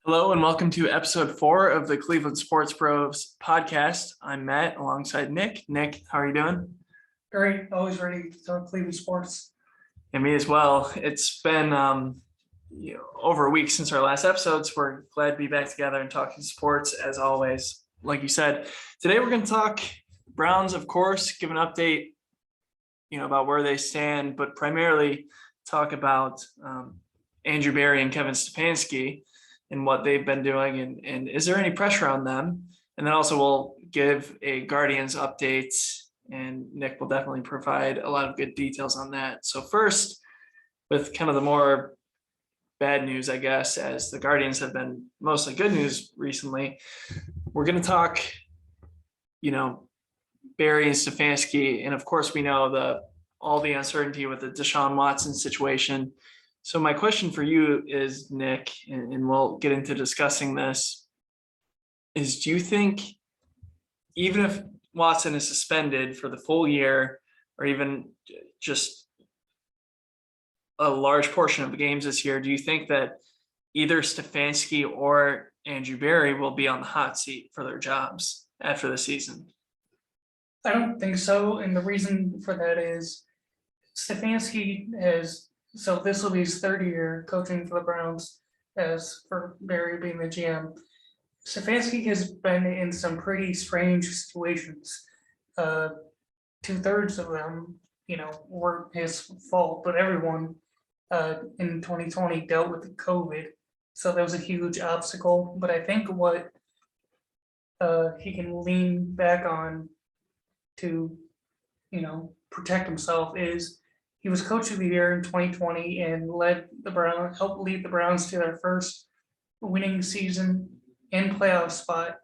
Hello and welcome to episode 4 of the Cleveland Sports Bros podcast. I'm Matt alongside Nick. Nick, how are you doing? Great, always ready to talk Cleveland sports. And me as well. It's been over a week since our last episodes. We're glad to be back together and talking sports as always. Like you said, today we're going to talk Browns, of course, give an update, about where they stand, but primarily talk about Andrew Berry and Kevin Stefanski and what they've been doing, and is there any pressure on them? And then also we'll give a Guardians update, and Nick will definitely provide a lot of good details on that. So first, with kind of the more bad news, I guess, as the Guardians have been mostly good news recently, we're going to talk, Berry and Stefanski, and of course we know all the uncertainty with the Deshaun Watson situation. So my question for you is, Nick, and we'll get into discussing this, is do you think even if Watson is suspended for the full year or even just a large portion of the games this year, do you think that either Stefanski or Andrew Berry will be on the hot seat for their jobs after the season? I don't think so, and the reason for that is Stefanski so this will be his third year coaching for the Browns, as for Berry being the GM. Stefanski has been in some pretty strange situations. 2/3 of them, were his fault, but everyone in 2020 dealt with COVID, so that was a huge obstacle. But I think what he can lean back on to, protect himself is he was coach of the year in 2020 and helped lead the Browns to their first winning season and playoff spot,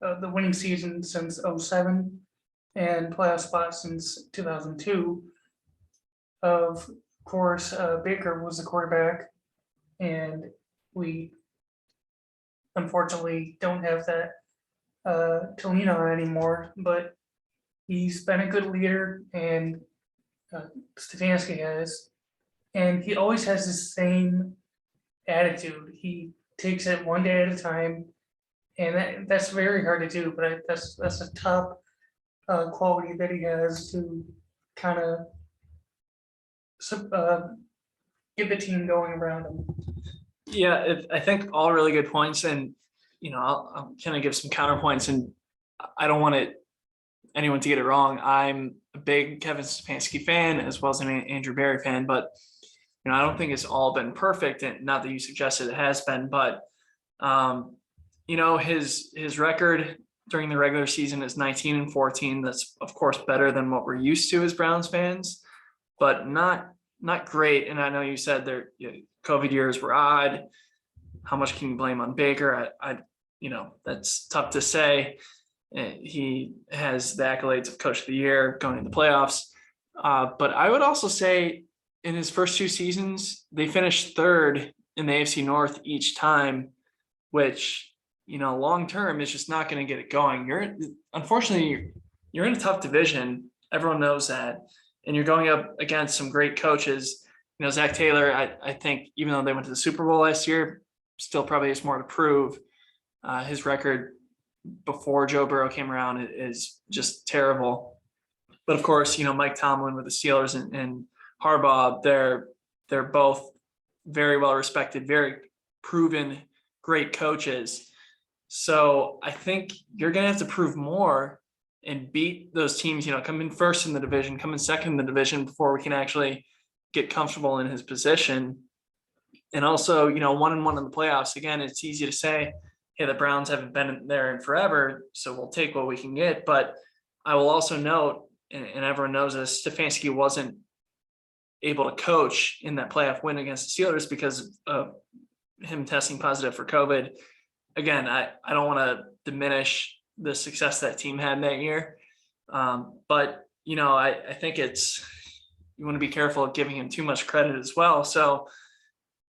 the winning season since 2007 and playoff spot since 2002. Of course, Baker was the quarterback, and we unfortunately don't have that to lean on anymore, but he's been a good leader, and Stefanski has, and he always has the same attitude. He takes it one day at a time, and that's very hard to do. But that's a top quality that he has to kind of get the team going around him. Yeah, I think all really good points, and I'll kind of give some counterpoints, and I don't want anyone to get it wrong. I'm a big Kevin Stefanski fan as well as an Andrew Berry fan, but I don't think it's all been perfect, and not that you suggested it has been, but his record during the regular season is 19-14. That's of course better than what we're used to as Browns fans, but not great. And I know you said their COVID years were odd. How much can you blame on Baker? I that's tough to say. He has the accolades of coach of the year, going in the playoffs. But I would also say in his first 2 seasons, they finished third in the AFC North each time, which, long term is just not going to get it going. Unfortunately, you're in a tough division. Everyone knows that. And you're going up against some great coaches. Zach Taylor, I think, even though they went to the Super Bowl last year, still probably has more to prove. His record before Joe Burrow came around is just terrible. But of course, Mike Tomlin with the Steelers and Harbaugh, they're both very well respected, very proven, great coaches. So I think you're going to have to prove more and beat those teams, come in first in the division, come in second in the division before we can actually get comfortable in his position. And also, 1-1 in the playoffs. Again, it's easy to say, hey, the Browns haven't been there in forever, so we'll take what we can get. But I will also note, and everyone knows this, Stefanski wasn't able to coach in that playoff win against the Steelers because of him testing positive for COVID. Again, I don't want to diminish the success that team had that year. But, I think you want to be careful of giving him too much credit as well. So,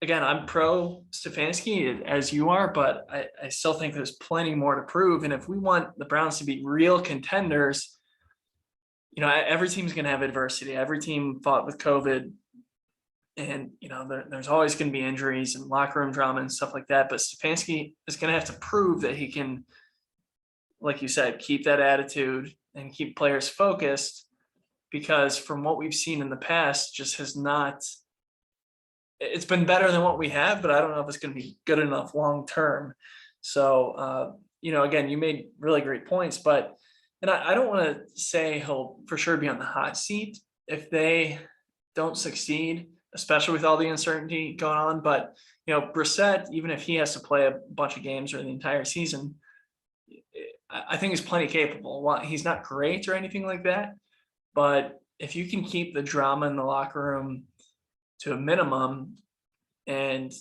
again, I'm pro Stefanski as you are, but I still think there's plenty more to prove. And if we want the Browns to be real contenders, every team's going to have adversity. Every team fought with COVID. And, there's always going to be injuries and locker room drama and stuff like that. But Stefanski is going to have to prove that he can, like you said, keep that attitude and keep players focused, because from what we've seen in the past, just has not. It's been better than what we have, but I don't know if it's going to be good enough long term. So, again, you made really great points, but, and I don't want to say he'll for sure be on the hot seat if they don't succeed, especially with all the uncertainty going on. But, Brissett, even if he has to play a bunch of games or the entire season, I think he's plenty capable. Well, he's not great or anything like that, but if you can keep the drama in the locker room to a minimum and,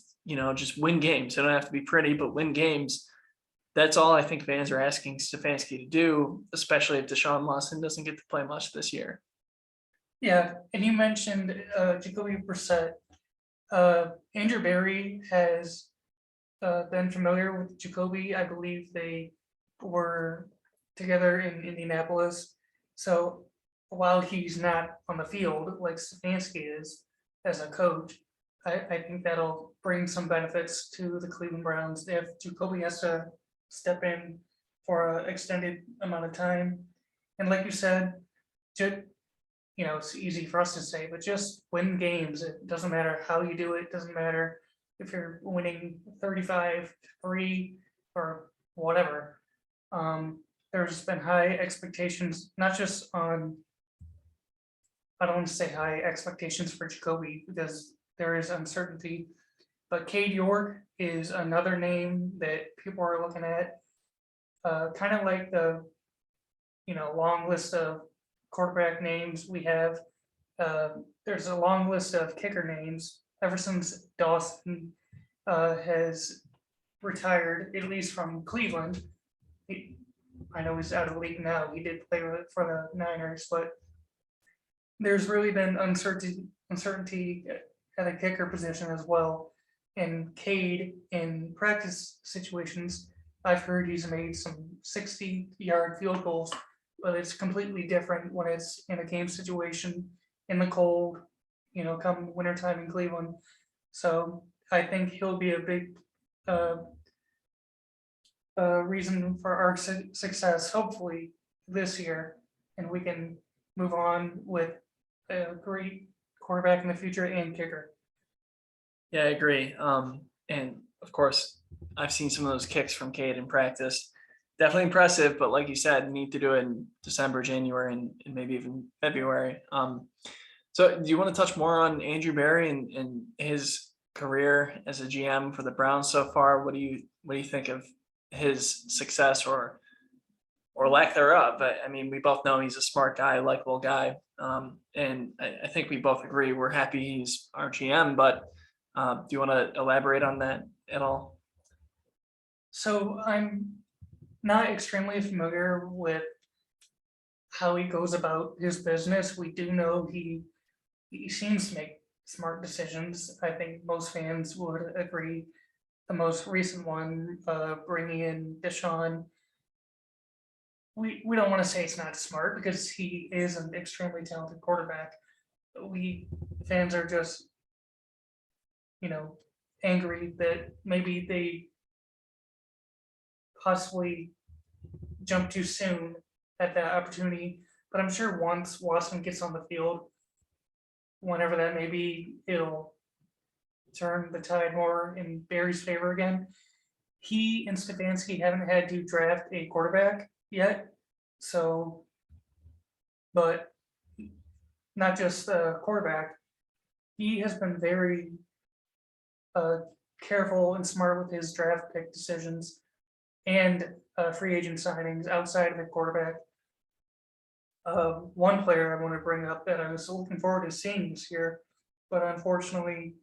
just win games, they don't have to be pretty, but win games. That's all I think fans are asking Stefanski to do, especially if Deshaun Watson doesn't get to play much this year. Yeah, and you mentioned Jacoby Brissett. Andrew Berry has been familiar with Jacoby. I believe they were together in Indianapolis. So while he's not on the field like Stefanski is as a coach, I think that'll bring some benefits to the Cleveland Browns if Jacoby has to step in for an extended amount of time. And like you said, it's easy for us to say, but just win games. It doesn't matter how you do it. It doesn't matter if you're winning 35-3 or whatever. There's been high expectations, not just on, I don't want to say high expectations for Jacoby because there is uncertainty, but Cade York is another name that people are looking at. Kind of like the, long list of quarterback names we have. There's a long list of kicker names ever since Dawson has retired, at least from Cleveland. I know he's out of the league now. He did play for the Niners, but there's really been uncertainty at the kicker position as well. And Cade, in practice situations, I've heard he's made some 60-yard field goals, but it's completely different when it's in a game situation in the cold, come wintertime in Cleveland. So I think he'll be a big reason for our success, hopefully this year, and we can move on with a great quarterback in the future and kicker. Yeah, I agree. And of course, I've seen some of those kicks from Cade in practice. Definitely impressive, but like you said, need to do it in December, January, and maybe even February. So do you want to touch more on Andrew Berry and his career as a GM for the Browns so far? What do you think of his success or lack thereof? I mean, we both know he's a smart guy, likable guy. And I think we both agree we're happy he's our GM, but do you want to elaborate on that at all? So I'm not extremely familiar with how he goes about his business. We do know he seems to make smart decisions. I think most fans would agree. The most recent one, bringing in Deshaun, we don't want to say it's not smart because he is an extremely talented quarterback. We fans are just, angry that maybe they possibly jumped too soon at that opportunity. But I'm sure once Watson gets on the field, whenever that may be, it'll turn the tide more in Barry's favor again. He and Stefanski haven't had to draft a quarterback yet. So, but not just a quarterback, he has been very careful and smart with his draft pick decisions and free agent signings outside of the quarterback. One player I want to bring up that I was looking forward to seeing this year, but unfortunately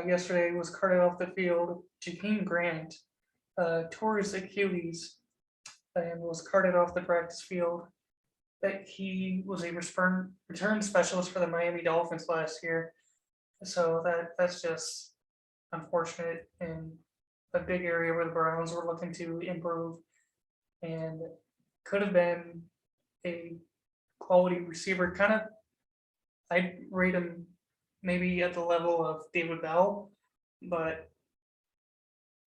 yesterday was carted off the field. Jakeem Grant tore his Achilles and was carted off the practice field. That he was a return specialist for the Miami Dolphins last year. So that's just unfortunate and a big area where the Browns were looking to improve and could have been a quality receiver. Kind of, I'd rate him maybe at the level of David Bell, but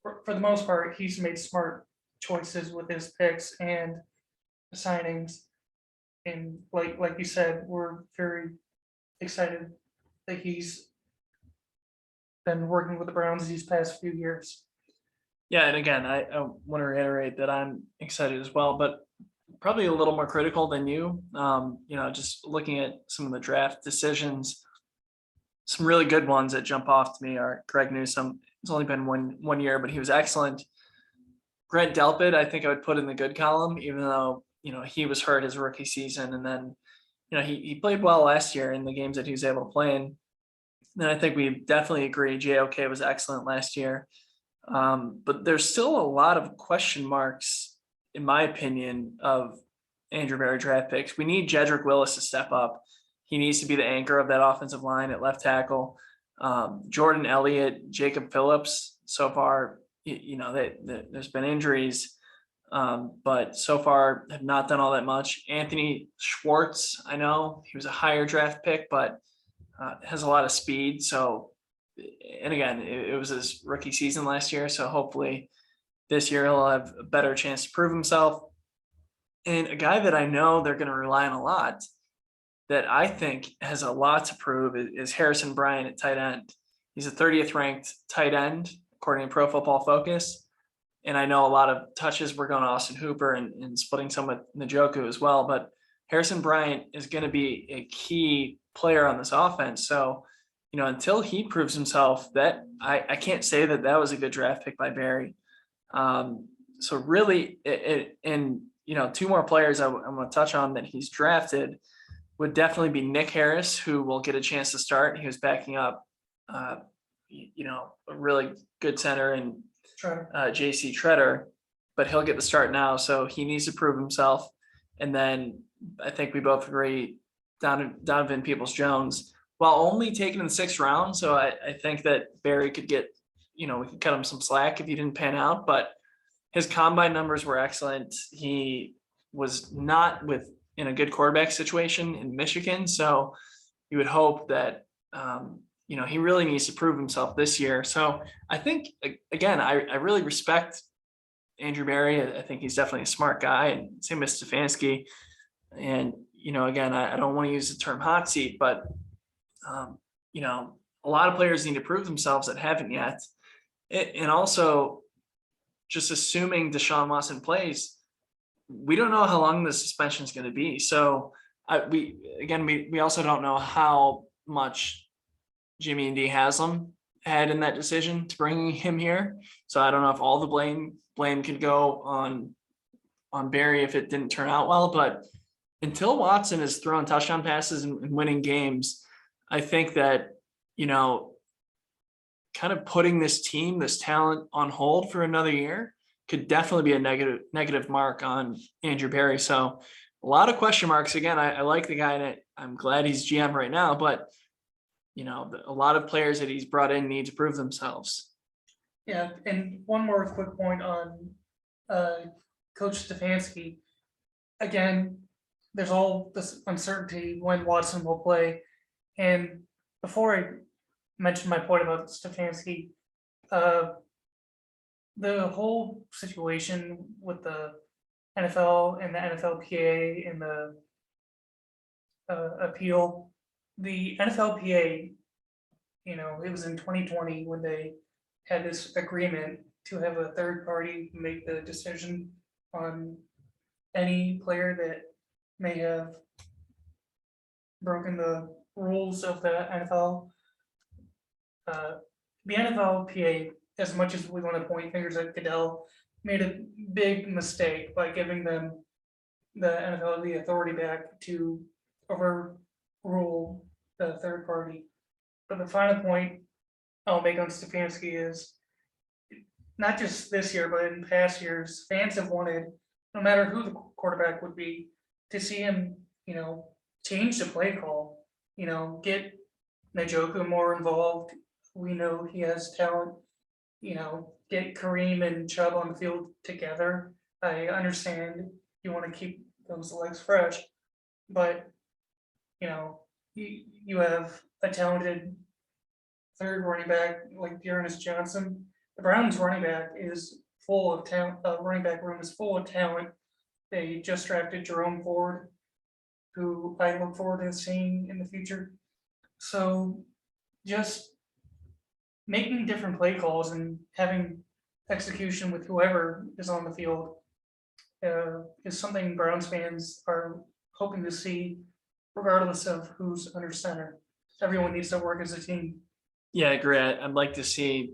for the most part, he's made smart choices with his picks and signings. And like you said, we're very excited that he's been working with the Browns these past few years. Yeah, and again, I want to reiterate that I'm excited as well, but probably a little more critical than you. Just looking at some of the draft decisions, some really good ones that jump off to me are Greg Newsome. It's only been one year, but he was excellent. Grant Delpit, I think I would put in the good column, even though he was hurt his rookie season, and then he played well last year in the games that he was able to play in. And I think we definitely agree JOK was excellent last year. But there's still a lot of question marks, in my opinion, of Andrew Berry draft picks. We need Jedrick Willis to step up. He needs to be the anchor of that offensive line at left tackle. Jordan Elliott, Jacob Phillips, so far, there's been injuries, but so far have not done all that much. Anthony Schwartz, I know he was a higher draft pick, but has a lot of speed. So, and again, it was his rookie season last year. So hopefully this year he'll have a better chance to prove himself. And a guy that I know they're going to rely on a lot, that I think has a lot to prove, is Harrison Bryant at tight end. He's a 30th ranked tight end, according to Pro Football Focus. And I know a lot of touches were going to Austin Hooper and splitting some with Njoku as well. But Harrison Bryant is going to be a key player on this offense. So, until he proves himself, that I can't say that was a good draft pick by Barry. So really, two more players I'm going to touch on that he's drafted would definitely be Nick Harris, who will get a chance to start. He was backing up, a really good center in JC Treader, but he'll get the start now. So he needs to prove himself. And then I think we both agree Donovan Peoples-Jones, while only taken in the 6th round. So I think that Barry could get, we could cut him some slack if he didn't pan out, but his combine numbers were excellent. He was not in a good quarterback situation in Michigan. So you would hope that, he really needs to prove himself this year. So I think, again, I really respect Andrew Berry. I think he's definitely a smart guy, and same as Stefanski. And, again, I don't want to use the term hot seat, but, a lot of players need to prove themselves that haven't yet. And also, just assuming Deshaun Watson plays, we don't know how long the suspension is going to be. So we also don't know how much Jimmy and Dee Haslam had in that decision to bring him here. So I don't know if all the blame could go on Barry if it didn't turn out well. But until Watson is throwing touchdown passes and winning games, I think that, kind of putting this talent on hold for another year could definitely be a negative mark on Andrew Berry. So a lot of question marks. Again, I like the guy, and I'm glad he's GM right now, but a lot of players that he's brought in need to prove themselves. Yeah, and one more quick point on Coach Stefanski. Again, there's all this uncertainty when Watson will play. And before I mention my point about Stefanski, the whole situation with the NFL and the NFLPA and the appeal, the NFLPA, it was in 2020 when they had this agreement to have a third party make the decision on any player that may have broken the rules of the NFL. The NFLPA, as much as we want to point fingers at Goodell, made a big mistake by giving them, the NFL, the authority back to overrule the third party. But the final point I'll make on Stefanski is, not just this year, but in past years, fans have wanted, no matter who the quarterback would be, to see him, change the play call, get Njoku more involved. We know he has talent, get Kareem and Chubb on the field together. I understand you want to keep those legs fresh, but you have a talented third running back like Dearness Johnson. The Browns running back is full of talent, running back room is full of talent. They just drafted Jerome Ford, who I look forward to seeing in the future. So just making different play calls and having execution with whoever is on the field is something Browns fans are hoping to see, regardless of who's under center. Everyone needs to work as a team. Yeah, I agree. I'd like to see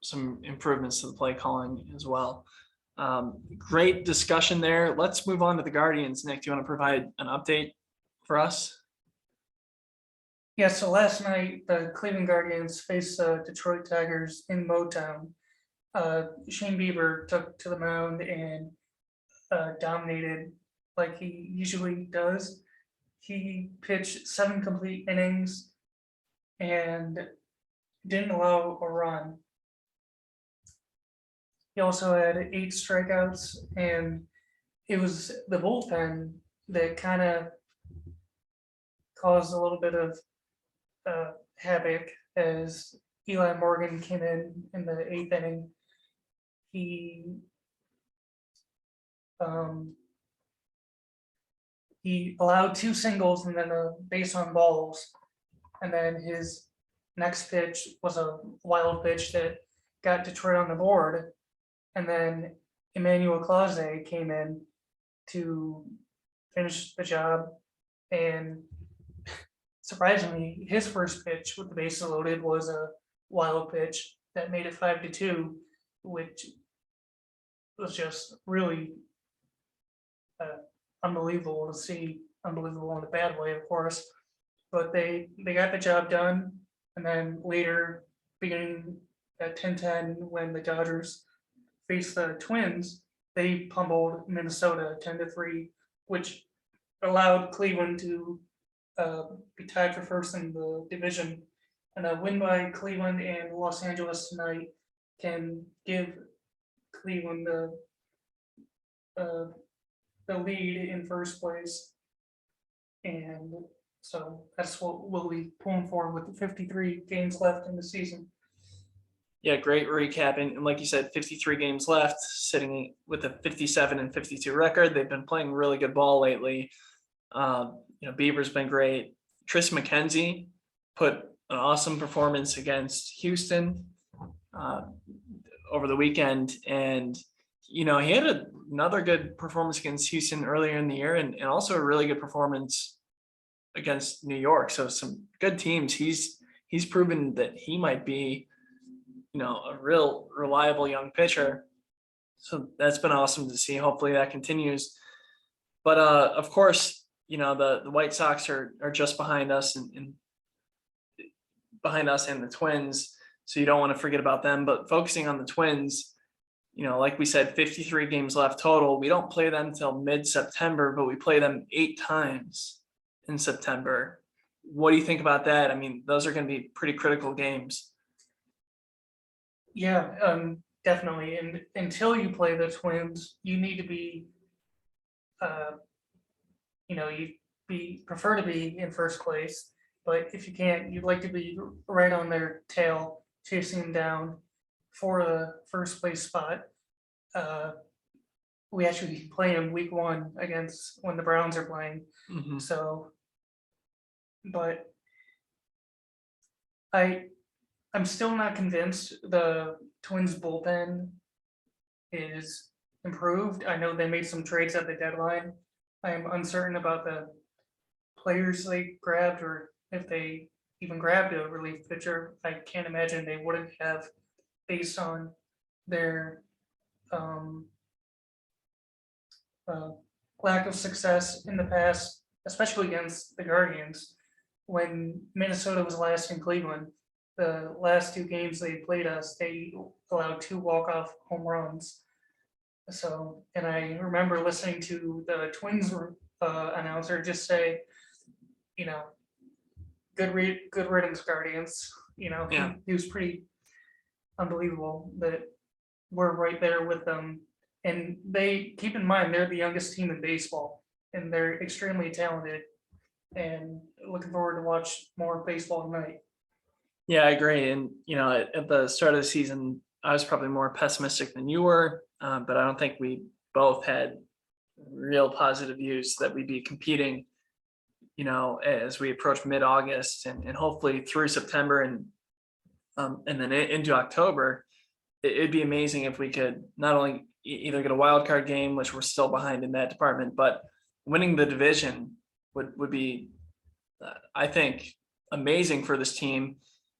some improvements to the play calling as well. Great discussion there. Let's move on to the Guardians. Nick, do you want to provide an update for us? Yeah, so last night, the Cleveland Guardians faced the Detroit Tigers in Motown. Shane Bieber took to the mound and dominated like he usually does. He pitched 7 complete innings and didn't allow a run. He also had 8 strikeouts, and it was the bullpen that kind of caused a little bit of havoc as Eli Morgan came in the 8th inning. He allowed 2 singles and then a base on balls, and then his next pitch was a wild pitch that got Detroit on the board, and then Emmanuel Clase came in to finish the job, and surprisingly, his first pitch with the bases loaded was a wild pitch that made it 5-2, which was just really unbelievable to see. Unbelievable in a bad way, of course, but they got the job done. And then later, beginning at 10-10, when the Dodgers faced the Twins, they pummeled Minnesota 10-3, which allowed Cleveland to be tied for first in the division. And a win by Cleveland and Los Angeles tonight can give Cleveland the lead in first place. And so that's what we'll be pulling for with the 53 games left in the season. Yeah, great recap. And like you said, 53 games left, sitting with a 57-52 record. They've been playing really good ball lately. Bieber's been great. Tris McKenzie put an awesome performance against Houston over the weekend. And, he had another good performance against Houston earlier in the year and also a really good performance against New York. So some good teams. He's proven that he might be, a real reliable young pitcher. So that's been awesome to see. Hopefully that continues. But of course, the White Sox are just behind us and behind us and the Twins. So you don't want to forget about them. But focusing on the Twins, like we said, 53 games left total. We don't play them till mid-September, but we play them 8 times in September. What do you think about that? I mean, those are going to be pretty critical games. Yeah, definitely. And until you play the Twins, you need to be, you prefer to be in first place. But if you can't, you'd like to be right on their tail, chasing them down for the first place spot. We actually play them week 1 against when the Browns are playing. Mm-hmm. So, but I'm still not convinced the Twins bullpen is improved. I know they made some trades at the deadline. I am uncertain about the players they grabbed or if they even grabbed a relief pitcher. I can't imagine they wouldn't have, based on their lack of success in the past, especially against the Guardians. When Minnesota was last in Cleveland, the last 2 games they played us, they allowed 2 walk-off home runs. So, and I remember listening to the Twins announcer just say, good riddance, Guardians. Yeah. He was pretty unbelievable that we're right there with them. And they, keep in mind, they're the youngest team in baseball, and they're extremely talented. And looking forward to watch more baseball tonight. Yeah, I agree. And, at the start of the season, I was probably more pessimistic than you were, but I don't think we both had real positive views that we'd be competing, as we approach mid-August and hopefully through September and then into October. It'd be amazing if we could not only either get a wild card game, which we're still behind in that department, but winning the division would be, I think, amazing for this team.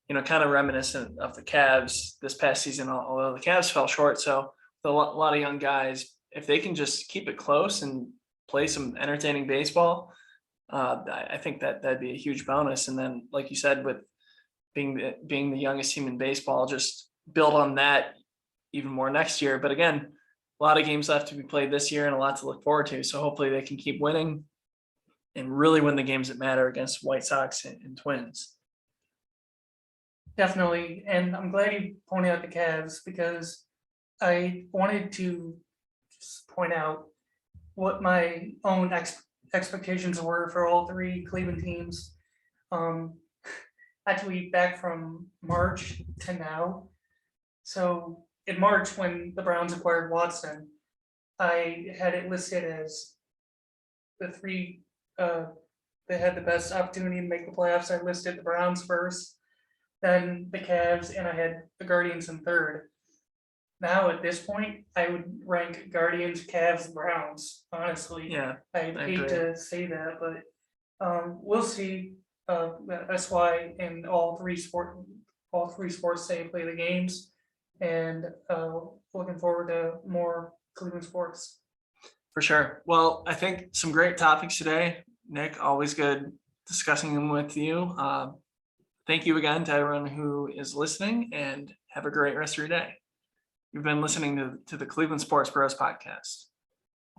Kind of reminiscent of the Cavs this past season, although the Cavs fell short. So a lot of young guys, if they can just keep it close and play some entertaining baseball, I think that'd be a huge bonus. And then, like you said, with being the youngest team in baseball, just build on that even more next year. But again, a lot of games left to be played this year and a lot to look forward to. So hopefully they can keep winning and really win the games that matter against White Sox and Twins. Definitely, and I'm glad you pointed out the Cavs because I wanted to just point out what my own expectations were for all three Cleveland teams. Actually, back from March to now. So in March, when the Browns acquired Watson, I had it listed as the three that had the best opportunity to make the playoffs. I listed the Browns first, then the Cavs, and I had the Guardians in third. Now at this point, I would rank Guardians, Cavs, Browns. Honestly, Yeah, I I hate agree. to say that, but we'll see. That's why in all three sports they play the games, and looking forward to more Cleveland sports. For sure. Well, I think some great topics today, Nick. Always good discussing them with you. Thank you again to everyone who is listening, and have a great rest of your day. You've been listening to the Cleveland Sports Bros podcast.